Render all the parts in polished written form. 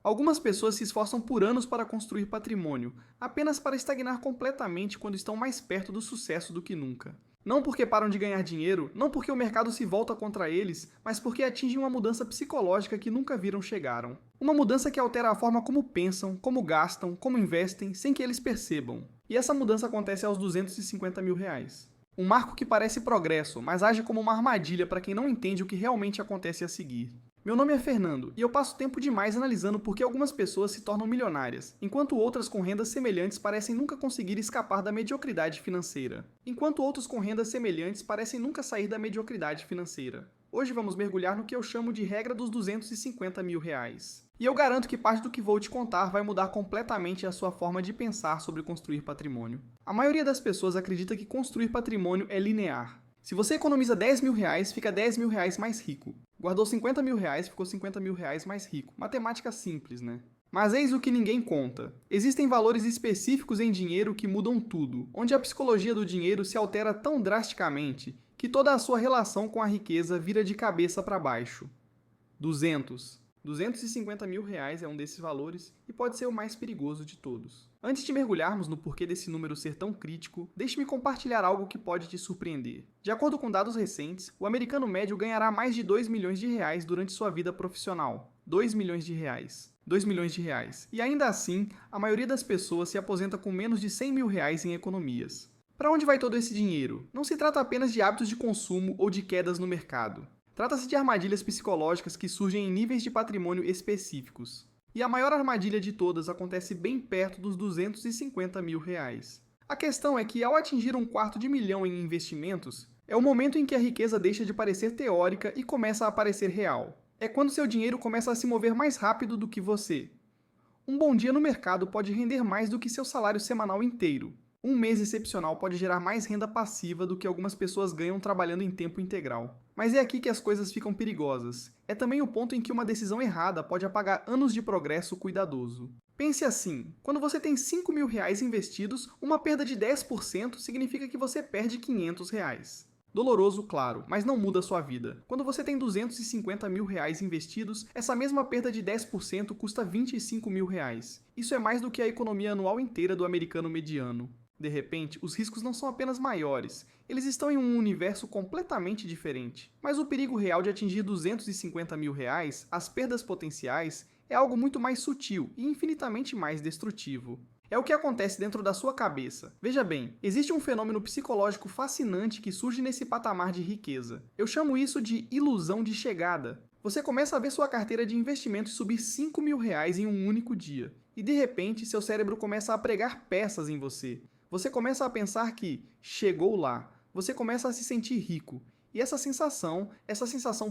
Algumas pessoas se esforçam por anos para construir patrimônio, apenas para estagnar completamente quando estão mais perto do sucesso do que nunca. Não porque param de ganhar dinheiro, não porque o mercado se volta contra eles, mas porque atingem uma mudança psicológica que nunca viram chegaram. Uma mudança que altera a forma como pensam, como gastam, como investem, sem que eles percebam. E essa mudança acontece aos R$ 250 mil. Um marco que parece progresso, mas age como uma armadilha para quem não entende o que realmente acontece a seguir. Meu nome é Fernando, e eu passo tempo demais analisando por que algumas pessoas se tornam milionárias, enquanto outras com rendas semelhantes parecem nunca conseguir escapar da mediocridade financeira. Hoje vamos mergulhar no que eu chamo de regra dos R$ 250 mil. E eu garanto que parte do que vou te contar vai mudar completamente a sua forma de pensar sobre construir patrimônio. A maioria das pessoas acredita que construir patrimônio é linear. Se você economiza R$ 10 mil, fica R$ 10 mil mais rico. Guardou R$ 50 mil, ficou R$ 50 mil mais rico. Matemática simples, né? Mas eis o que ninguém conta. Existem valores específicos em dinheiro que mudam tudo, onde a psicologia do dinheiro se altera tão drasticamente que toda a sua relação com a riqueza vira de cabeça para baixo. 200. R$ 250 mil é um desses valores e pode ser o mais perigoso de todos. Antes de mergulharmos no porquê desse número ser tão crítico, deixe-me compartilhar algo que pode te surpreender. De acordo com dados recentes, o americano médio ganhará mais de R$ 2 milhões durante sua vida profissional. R$ 2 milhões. R$ 2 milhões. E ainda assim, a maioria das pessoas se aposenta com menos de R$ 100 mil em economias. Para onde vai todo esse dinheiro? Não se trata apenas de hábitos de consumo ou de quedas no mercado. Trata-se de armadilhas psicológicas que surgem em níveis de patrimônio específicos. E a maior armadilha de todas acontece bem perto dos R$ 250 mil. A questão é que, ao atingir R$ 250 mil em investimentos, é o momento em que a riqueza deixa de parecer teórica e começa a parecer real. É quando seu dinheiro começa a se mover mais rápido do que você. Um bom dia no mercado pode render mais do que seu salário semanal inteiro. Um mês excepcional pode gerar mais renda passiva do que algumas pessoas ganham trabalhando em tempo integral. Mas é aqui que as coisas ficam perigosas. É também o ponto em que uma decisão errada pode apagar anos de progresso cuidadoso. Pense assim, quando você tem R$ 5 mil investidos, uma perda de 10% significa que você perde R$ 500. Doloroso, claro, mas não muda a sua vida. Quando você tem R$ 250 mil investidos, essa mesma perda de 10% custa R$ 25 mil. Isso é mais do que a economia anual inteira do americano mediano. De repente, os riscos não são apenas maiores, eles estão em um universo completamente diferente. Mas o perigo real de atingir R$ 250 mil, as perdas potenciais, é algo muito mais sutil e infinitamente mais destrutivo. É o que acontece dentro da sua cabeça. Veja bem, existe um fenômeno psicológico fascinante que surge nesse patamar de riqueza. Eu chamo isso de ilusão de chegada. Você começa a ver sua carteira de investimentos subir R$ 5 mil em um único dia. E de repente, seu cérebro começa a pregar peças em você. Você começa a pensar que chegou lá. Você começa a se sentir rico. E essa sensação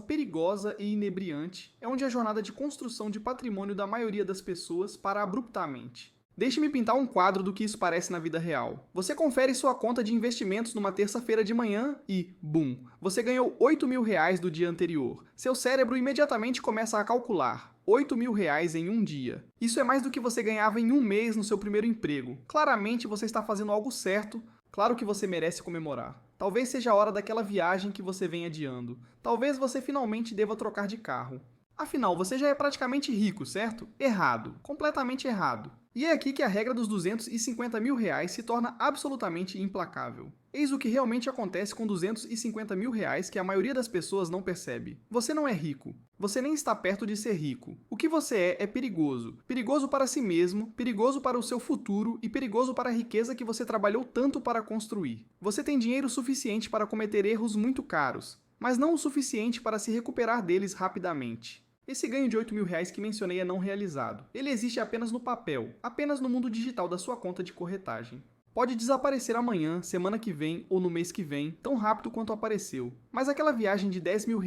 perigosa e inebriante, é onde a jornada de construção de patrimônio da maioria das pessoas para abruptamente. Deixe-me pintar um quadro do que isso parece na vida real. Você confere sua conta de investimentos numa terça-feira de manhã e, bum, você ganhou R$ 8 mil do dia anterior. Seu cérebro imediatamente começa a calcular. R$ 8 mil em um dia. Isso é mais do que você ganhava em um mês no seu primeiro emprego. Claramente você está fazendo algo certo. Claro que você merece comemorar. Talvez seja a hora daquela viagem que você vem adiando. Talvez você finalmente deva trocar de carro. Afinal, você já é praticamente rico, certo? Errado. Completamente errado. E é aqui que a regra dos R$ 250 mil se torna absolutamente implacável. Eis o que realmente acontece com R$ 250 mil que a maioria das pessoas não percebe. Você não é rico. Você nem está perto de ser rico. O que você é perigoso. Perigoso para si mesmo, perigoso para o seu futuro e perigoso para a riqueza que você trabalhou tanto para construir. Você tem dinheiro suficiente para cometer erros muito caros, mas não o suficiente para se recuperar deles rapidamente. Esse ganho de R$ 8 mil que mencionei é não realizado. Ele existe apenas no papel, apenas no mundo digital da sua conta de corretagem. Pode desaparecer amanhã, semana que vem ou no mês que vem, tão rápido quanto apareceu. Mas aquela viagem de R$ 10 mil,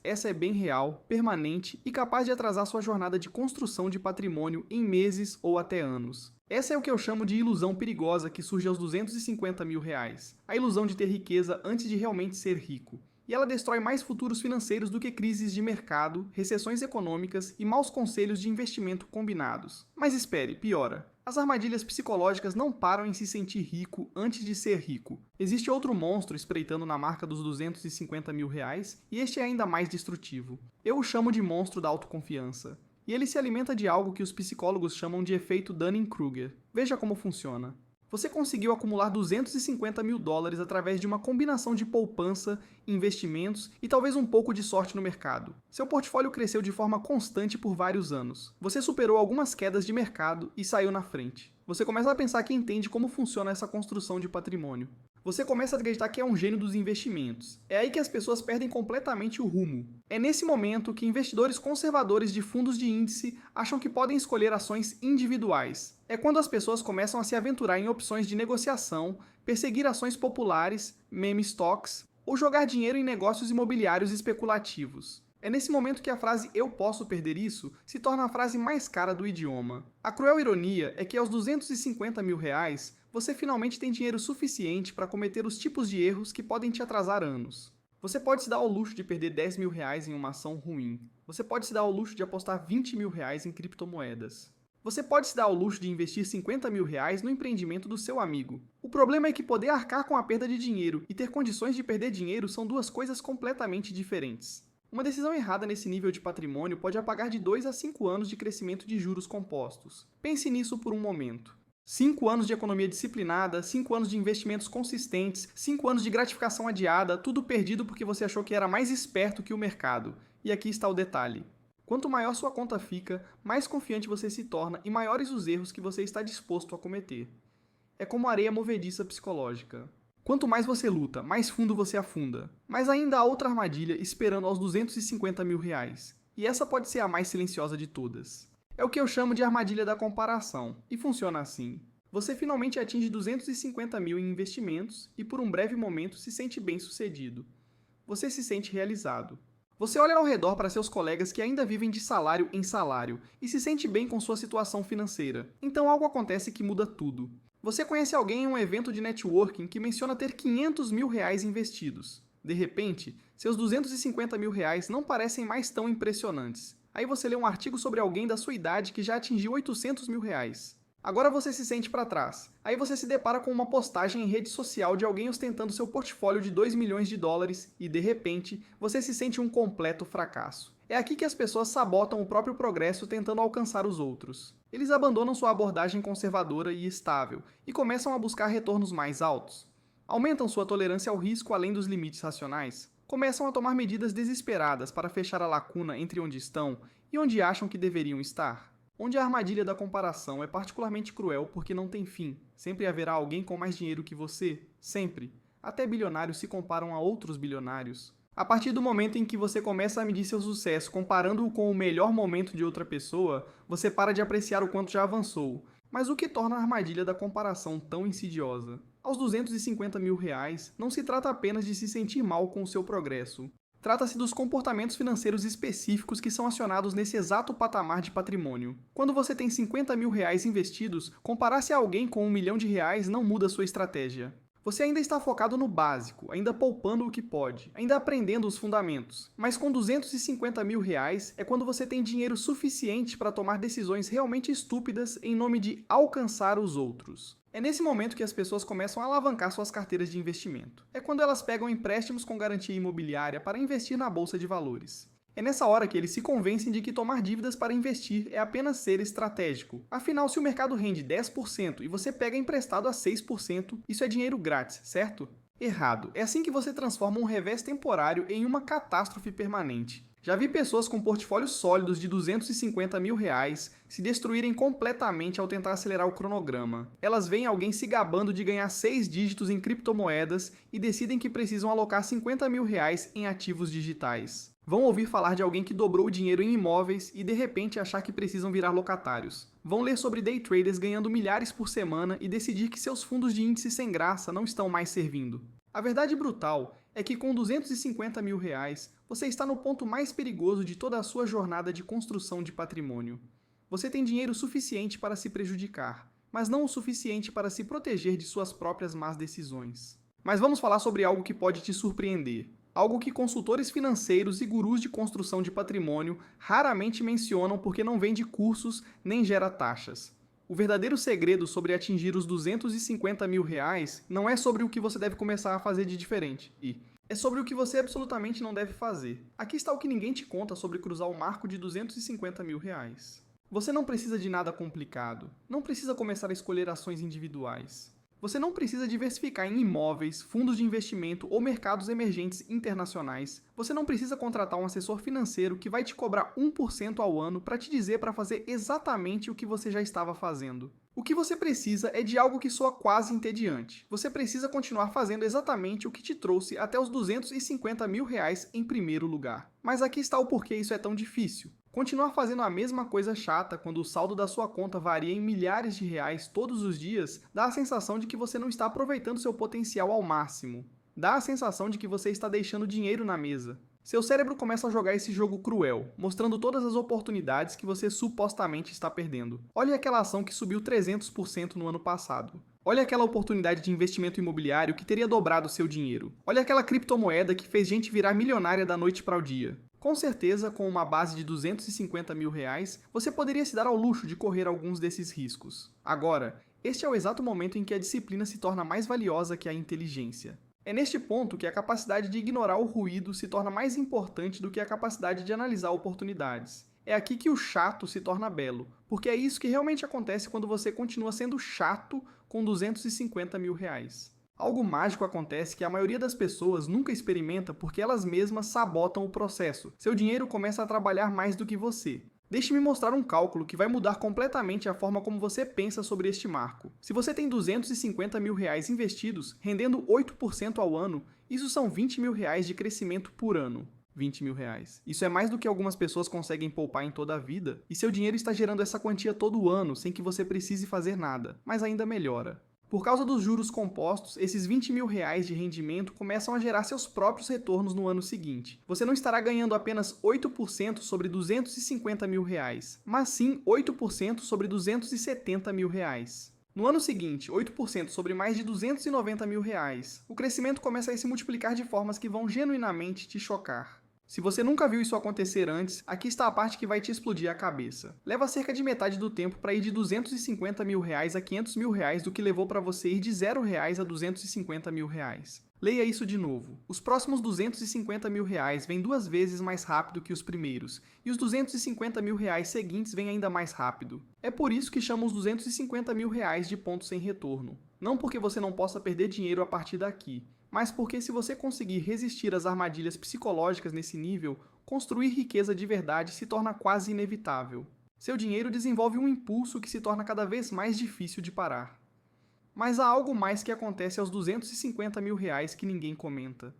essa é bem real, permanente e capaz de atrasar sua jornada de construção de patrimônio em meses ou até anos. Essa é o que eu chamo de ilusão perigosa que surge aos R$ 250 mil. A ilusão de ter riqueza antes de realmente ser rico. E ela destrói mais futuros financeiros do que crises de mercado, recessões econômicas e maus conselhos de investimento combinados. Mas espere, piora. As armadilhas psicológicas não param em se sentir rico antes de ser rico. Existe outro monstro espreitando na marca dos R$ 250 mil e este é ainda mais destrutivo. Eu o chamo de monstro da autoconfiança. e ele se alimenta de algo que os psicólogos chamam de efeito Dunning-Kruger. Veja como funciona. Você conseguiu acumular 250 mil dólares através de uma combinação de poupança, investimentos e talvez um pouco de sorte no mercado. Seu portfólio cresceu de forma constante por vários anos. Você superou algumas quedas de mercado e saiu na frente. Você começa a pensar que entende como funciona essa construção de patrimônio. Você começa a acreditar que é um gênio dos investimentos. É aí que as pessoas perdem completamente o rumo. É nesse momento que investidores conservadores de fundos de índice acham que podem escolher ações individuais. É quando as pessoas começam a se aventurar em opções de negociação, perseguir ações populares, meme stocks, ou jogar dinheiro em negócios imobiliários especulativos. É nesse momento que a frase "eu posso perder isso" se torna a frase mais cara do idioma. A cruel ironia é que aos 250 mil reais, você finalmente tem dinheiro suficiente para cometer os tipos de erros que podem te atrasar anos. Você pode se dar ao luxo de perder 10 mil reais em uma ação ruim. Você pode se dar ao luxo de apostar 20 mil reais em criptomoedas. Você pode se dar ao luxo de investir 50 mil reais no empreendimento do seu amigo. O problema é que poder arcar com a perda de dinheiro e ter condições de perder dinheiro são duas coisas completamente diferentes. Uma decisão errada nesse nível de patrimônio pode apagar de 2 a 5 anos de crescimento de juros compostos. Pense nisso por um momento. 5 anos de economia disciplinada, 5 anos de investimentos consistentes, 5 anos de gratificação adiada, tudo perdido porque você achou que era mais esperto que o mercado. E aqui está o detalhe. Quanto maior sua conta fica, mais confiante você se torna e maiores os erros que você está disposto a cometer. É como areia movediça psicológica. Quanto mais você luta, mais fundo você afunda. Mas ainda há outra armadilha esperando aos 250 mil reais. E essa pode ser a mais silenciosa de todas. É o que eu chamo de armadilha da comparação. E funciona assim. Você finalmente atinge 250 mil em investimentos e por um breve momento se sente bem-sucedido. Você se sente realizado. Você olha ao redor para seus colegas que ainda vivem de salário em salário e se sente bem com sua situação financeira. Então algo acontece que muda tudo. Você conhece alguém em um evento de networking que menciona ter 500 mil reais investidos. De repente, seus 250 mil reais não parecem mais tão impressionantes. Aí você lê um artigo sobre alguém da sua idade que já atingiu 800 mil reais. Agora você se sente para trás. Aí você se depara com uma postagem em rede social de alguém ostentando seu portfólio de 2 milhões de dólares e, de repente, você se sente um completo fracasso. É aqui que as pessoas sabotam o próprio progresso tentando alcançar os outros. Eles abandonam sua abordagem conservadora e estável e começam a buscar retornos mais altos. Aumentam sua tolerância ao risco além dos limites racionais. Começam a tomar medidas desesperadas para fechar a lacuna entre onde estão e onde acham que deveriam estar. Onde a armadilha da comparação é particularmente cruel porque não tem fim. Sempre haverá alguém com mais dinheiro que você. Sempre. Até bilionários se comparam a outros bilionários. A partir do momento em que você começa a medir seu sucesso comparando-o com o melhor momento de outra pessoa, você para de apreciar o quanto já avançou. Mas o que torna a armadilha da comparação tão insidiosa? Aos 250 mil reais, não se trata apenas de se sentir mal com o seu progresso. Trata-se dos comportamentos financeiros específicos que são acionados nesse exato patamar de patrimônio. Quando você tem 50 mil reais investidos, comparar-se a alguém com 1 milhão de reais não muda sua estratégia. Você ainda está focado no básico, ainda poupando o que pode, ainda aprendendo os fundamentos. Mas com 250 mil reais é quando você tem dinheiro suficiente para tomar decisões realmente estúpidas em nome de alcançar os outros. É nesse momento que as pessoas começam a alavancar suas carteiras de investimento. É quando elas pegam empréstimos com garantia imobiliária para investir na bolsa de valores. É nessa hora que eles se convencem de que tomar dívidas para investir é apenas ser estratégico. Afinal, se o mercado rende 10% e você pega emprestado a 6%, isso é dinheiro grátis, certo? Errado. É assim que você transforma um revés temporário em uma catástrofe permanente. Já vi pessoas com portfólios sólidos de 250 mil reais se destruírem completamente ao tentar acelerar o cronograma. Elas veem alguém se gabando de ganhar 6 dígitos em criptomoedas e decidem que precisam alocar 50 mil reais em ativos digitais. Vão ouvir falar de alguém que dobrou o dinheiro em imóveis e de repente achar que precisam virar locatários. Vão ler sobre day traders ganhando milhares por semana e decidir que seus fundos de índice sem graça não estão mais servindo. A verdade brutal é que com 250 mil reais, você está no ponto mais perigoso de toda a sua jornada de construção de patrimônio. Você tem dinheiro suficiente para se prejudicar, mas não o suficiente para se proteger de suas próprias más decisões. Mas vamos falar sobre algo que pode te surpreender. Algo que consultores financeiros e gurus de construção de patrimônio raramente mencionam porque não vende cursos nem gera taxas. O verdadeiro segredo sobre atingir os 250 mil reais não é sobre o que você deve começar a fazer de diferente. É sobre o que você absolutamente não deve fazer. Aqui está o que ninguém te conta sobre cruzar o marco de 250 mil reais. Você não precisa de nada complicado. Não precisa começar a escolher ações individuais. Você não precisa diversificar em imóveis, fundos de investimento ou mercados emergentes internacionais. Você não precisa contratar um assessor financeiro que vai te cobrar 1% ao ano para te dizer para fazer exatamente o que você já estava fazendo. O que você precisa é de algo que soa quase entediante. Você precisa continuar fazendo exatamente o que te trouxe até os 250 mil reais em primeiro lugar. Mas aqui está o porquê isso é tão difícil. Continuar fazendo a mesma coisa chata quando o saldo da sua conta varia em milhares de reais todos os dias dá a sensação de que você não está aproveitando seu potencial ao máximo. Dá a sensação de que você está deixando dinheiro na mesa. Seu cérebro começa a jogar esse jogo cruel, mostrando todas as oportunidades que você supostamente está perdendo. Olhe aquela ação que subiu 300% no ano passado. Olha aquela oportunidade de investimento imobiliário que teria dobrado seu dinheiro. Olha aquela criptomoeda que fez gente virar milionária da noite para o dia. Com certeza, com uma base de 250 mil reais, você poderia se dar ao luxo de correr alguns desses riscos. Agora, este é o exato momento em que a disciplina se torna mais valiosa que a inteligência. É neste ponto que a capacidade de ignorar o ruído se torna mais importante do que a capacidade de analisar oportunidades. É aqui que o chato se torna belo, porque é isso que realmente acontece quando você continua sendo chato com 250 mil reais. Algo mágico acontece que a maioria das pessoas nunca experimenta porque elas mesmas sabotam o processo. Seu dinheiro começa a trabalhar mais do que você. Deixe-me mostrar um cálculo que vai mudar completamente a forma como você pensa sobre este marco. Se você tem 250 mil reais investidos, rendendo 8% ao ano, isso são 20 mil reais de crescimento por ano. 20 mil reais. Isso é mais do que algumas pessoas conseguem poupar em toda a vida, e seu dinheiro está gerando essa quantia todo ano sem que você precise fazer nada, mas ainda melhora. Por causa dos juros compostos, esses 20 mil reais de rendimento começam a gerar seus próprios retornos no ano seguinte. Você não estará ganhando apenas 8% sobre 250 mil reais, mas sim 8% sobre 270 mil reais. No ano seguinte, 8% sobre mais de 290 mil reais. O crescimento começa a se multiplicar de formas que vão genuinamente te chocar. Se você nunca viu isso acontecer antes, aqui está a parte que vai te explodir a cabeça. Leva cerca de metade do tempo para ir de 250 mil reais a 500 mil reais do que levou para você ir de 0 reais a 250 mil reais. Leia isso de novo. Os próximos 250 mil reais vêm 2 vezes mais rápido que os primeiros, e os 250 mil reais seguintes vêm ainda mais rápido. É por isso que chamam os 250 mil reais de ponto sem retorno. Não porque você não possa perder dinheiro a partir daqui, mas porque se você conseguir resistir às armadilhas psicológicas nesse nível, construir riqueza de verdade se torna quase inevitável. Seu dinheiro desenvolve um impulso que se torna cada vez mais difícil de parar. Mas há algo mais que acontece aos 250 mil reais que ninguém comenta.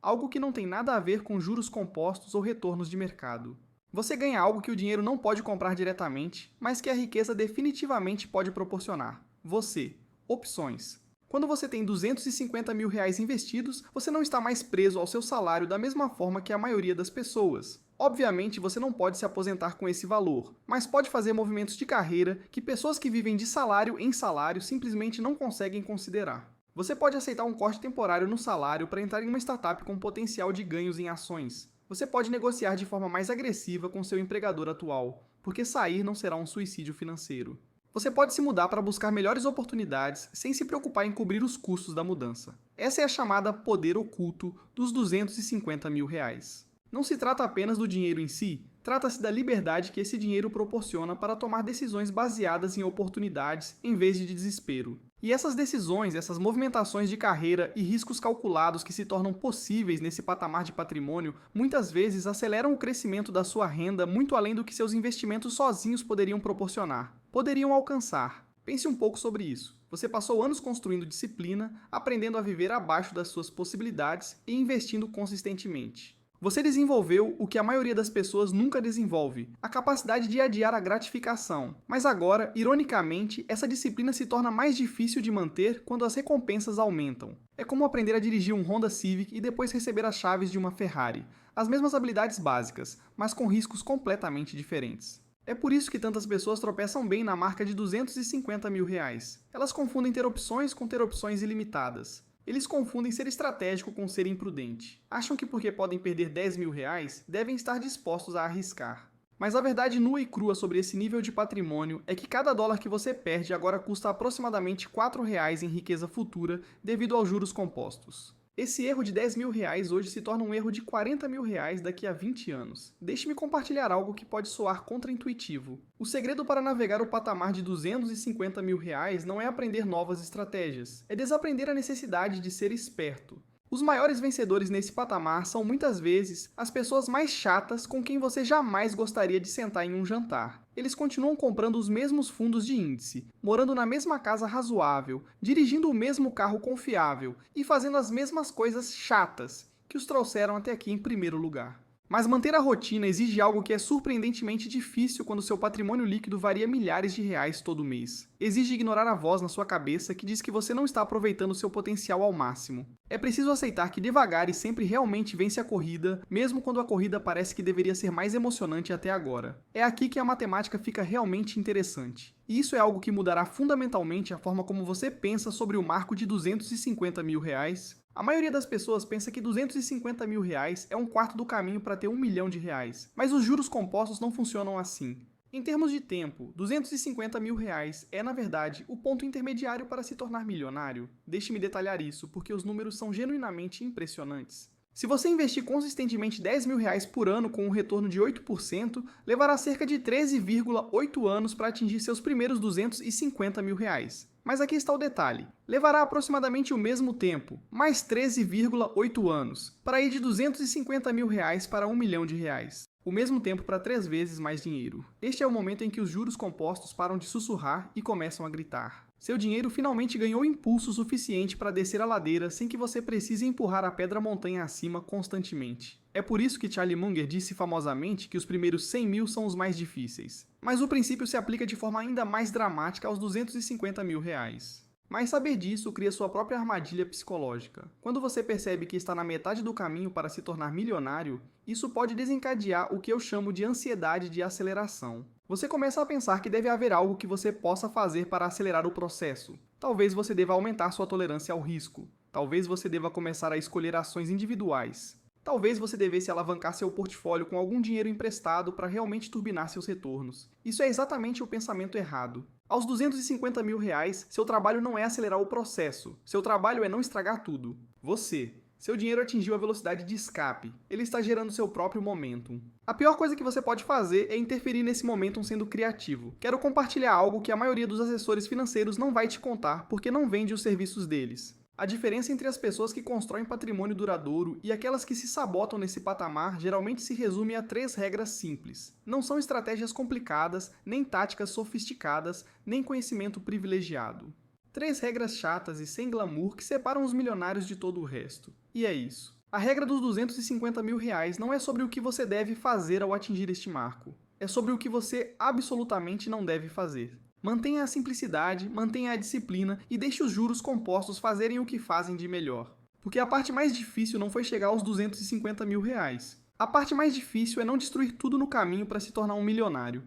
Algo que não tem nada a ver com juros compostos ou retornos de mercado. Você ganha algo que o dinheiro não pode comprar diretamente, mas que a riqueza definitivamente pode proporcionar. Você. Opções. Quando você tem 250 mil reais investidos, você não está mais preso ao seu salário da mesma forma que a maioria das pessoas. Obviamente, você não pode se aposentar com esse valor, mas pode fazer movimentos de carreira que pessoas que vivem de salário em salário simplesmente não conseguem considerar. Você pode aceitar um corte temporário no salário para entrar em uma startup com potencial de ganhos em ações. Você pode negociar de forma mais agressiva com seu empregador atual, porque sair não será um suicídio financeiro. Você pode se mudar para buscar melhores oportunidades sem se preocupar em cobrir os custos da mudança. Essa é a chamada poder oculto dos 250 mil reais. Não se trata apenas do dinheiro em si, trata-se da liberdade que esse dinheiro proporciona para tomar decisões baseadas em oportunidades em vez de desespero. E essas decisões, essas movimentações de carreira e riscos calculados que se tornam possíveis nesse patamar de patrimônio, muitas vezes aceleram o crescimento da sua renda muito além do que seus investimentos sozinhos poderiam proporcionar. Poderiam alcançar. Pense um pouco sobre isso. Você passou anos construindo disciplina, aprendendo a viver abaixo das suas possibilidades e investindo consistentemente. Você desenvolveu o que a maioria das pessoas nunca desenvolve, a capacidade de adiar a gratificação. Mas agora, ironicamente, essa disciplina se torna mais difícil de manter quando as recompensas aumentam. É como aprender a dirigir um Honda Civic e depois receber as chaves de uma Ferrari. As mesmas habilidades básicas, mas com riscos completamente diferentes. É por isso que tantas pessoas tropeçam bem na marca de 250 mil reais. Elas confundem ter opções com ter opções ilimitadas. Eles confundem ser estratégico com ser imprudente. Acham que porque podem perder 10 mil reais, devem estar dispostos a arriscar. Mas a verdade nua e crua sobre esse nível de patrimônio é que cada dólar que você perde agora custa aproximadamente 4 reais em riqueza futura devido aos juros compostos. Esse erro de 10 mil reais hoje se torna um erro de 40 mil reais daqui a 20 anos. Deixe-me compartilhar algo que pode soar contraintuitivo. O segredo para navegar o patamar de 250 mil reais não é aprender novas estratégias, é desaprender a necessidade de ser esperto. Os maiores vencedores nesse patamar são muitas vezes as pessoas mais chatas com quem você jamais gostaria de sentar em um jantar. Eles continuam comprando os mesmos fundos de índice, morando na mesma casa razoável, dirigindo o mesmo carro confiável e fazendo as mesmas coisas chatas que os trouxeram até aqui em primeiro lugar. Mas manter a rotina exige algo que é surpreendentemente difícil quando seu patrimônio líquido varia milhares de reais todo mês. Exige ignorar a voz na sua cabeça que diz que você não está aproveitando seu potencial ao máximo. É preciso aceitar que devagar e sempre realmente vence a corrida, mesmo quando a corrida parece que deveria ser mais emocionante até agora. É aqui que a matemática fica realmente interessante. E isso é algo que mudará fundamentalmente a forma como você pensa sobre o marco de 250 mil reais. A maioria das pessoas pensa que 250 mil reais é um quarto do caminho para ter 1 milhão de reais, mas os juros compostos não funcionam assim. Em termos de tempo, 250 mil reais é, na verdade, o ponto intermediário para se tornar milionário. Deixe-me detalhar isso, porque os números são genuinamente impressionantes. Se você investir consistentemente 10 mil reais por ano com um retorno de 8%, levará cerca de 13,8 anos para atingir seus primeiros 250 mil reais. Mas aqui está o detalhe. Levará aproximadamente o mesmo tempo, mais 13,8 anos, para ir de 250 mil reais para 1 milhão de reais. O mesmo tempo para 3 vezes mais dinheiro. Este é o momento em que os juros compostos param de sussurrar e começam a gritar. Seu dinheiro finalmente ganhou impulso suficiente para descer a ladeira sem que você precise empurrar a pedra montanha acima constantemente. É por isso que Charlie Munger disse famosamente que os primeiros 100 mil são os mais difíceis. Mas o princípio se aplica de forma ainda mais dramática aos 250 mil reais. Mas saber disso cria sua própria armadilha psicológica. Quando você percebe que está na metade do caminho para se tornar milionário, isso pode desencadear o que eu chamo de ansiedade de aceleração. Você começa a pensar que deve haver algo que você possa fazer para acelerar o processo. Talvez você deva aumentar sua tolerância ao risco. Talvez você deva começar a escolher ações individuais. Talvez você devesse alavancar seu portfólio com algum dinheiro emprestado para realmente turbinar seus retornos. Isso é exatamente o pensamento errado. Aos 250 mil reais, seu trabalho não é acelerar o processo. Seu trabalho é não estragar tudo. Seu dinheiro atingiu a velocidade de escape. Ele está gerando seu próprio momentum. A pior coisa que você pode fazer é interferir nesse momentum sendo criativo. Quero compartilhar algo que a maioria dos assessores financeiros não vai te contar porque não vende os serviços deles. A diferença entre as pessoas que constroem patrimônio duradouro e aquelas que se sabotam nesse patamar geralmente se resume a 3 regras simples. Não são estratégias complicadas, nem táticas sofisticadas, nem conhecimento privilegiado. 3 regras chatas e sem glamour que separam os milionários de todo o resto. E é isso. A regra dos 250 mil reais não é sobre o que você deve fazer ao atingir este marco. É sobre o que você absolutamente não deve fazer. Mantenha a simplicidade, mantenha a disciplina e deixe os juros compostos fazerem o que fazem de melhor. Porque a parte mais difícil não foi chegar aos 250 mil reais. A parte mais difícil é não destruir tudo no caminho para se tornar um milionário.